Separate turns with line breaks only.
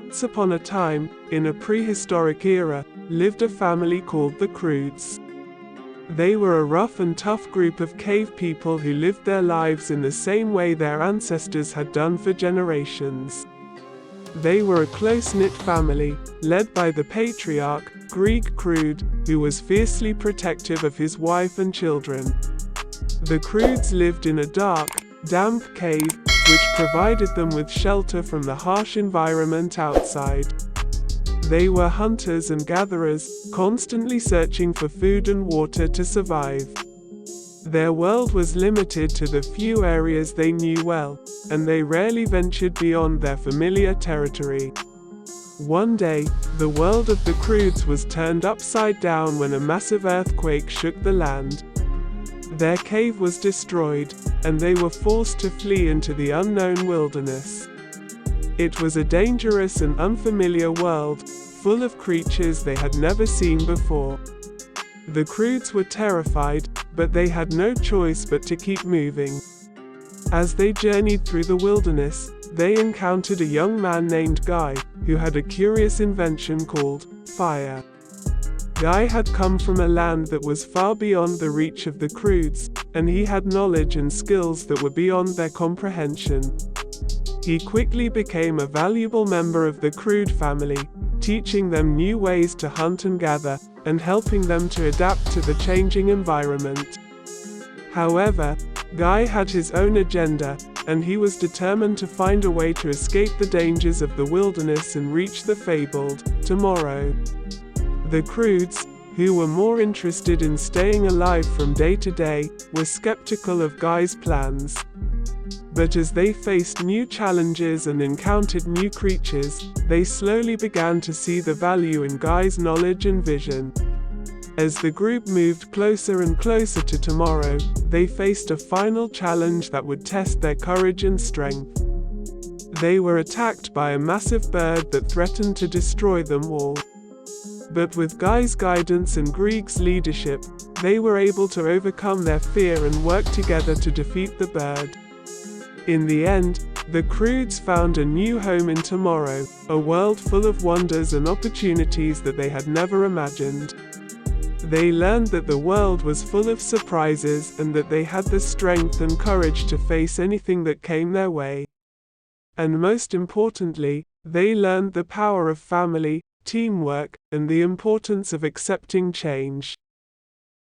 Once upon a time, in a prehistoric era, lived a family called the Croods. They were a rough and tough group of cave people who lived their lives in the same way their ancestors had done for generations. They were a close-knit family, led by the patriarch, Grug Crood, who was fiercely protective of his wife and children. The Croods lived in a dark, damp cave, which provided them with shelter from the harsh environment outside. They were hunters and gatherers, constantly searching for food and water to survive. Their world was limited to the few areas they knew well, and they rarely ventured beyond their familiar territory. One day, the world of the Croods was turned upside down when a massive earthquake shook the land. Their cave was destroyed, and they were forced to flee into the unknown wilderness. It was a dangerous and unfamiliar world, full of creatures they had never seen before. The Croods were terrified, but they had no choice but to keep moving. As they journeyed through the wilderness, they encountered a young man named Guy, who had a curious invention called fire. Guy had come from a land that was far beyond the reach of the Croods, and he had knowledge and skills that were beyond their comprehension. He quickly became a valuable member of the Crood family, teaching them new ways to hunt and gather, and helping them to adapt to the changing environment. However, Guy had his own agenda, and he was determined to find a way to escape the dangers of the wilderness and reach the fabled tomorrow. The Croods, who were more interested in staying alive from day to day, were skeptical of Guy's plans. But as they faced new challenges and encountered new creatures, they slowly began to see the value in Guy's knowledge and vision. As the group moved closer and closer to tomorrow, they faced a final challenge that would test their courage and strength. They were attacked by a massive bird that threatened to destroy them all. But with Guy's guidance and Grug's leadership, they were able to overcome their fear and work together to defeat the bird. In the end, the Croods found a new home in tomorrow, a world full of wonders and opportunities that they had never imagined. They learned that the world was full of surprises and that they had the strength and courage to face anything that came their way. And most importantly, they learned the power of family, teamwork, and the importance of accepting change.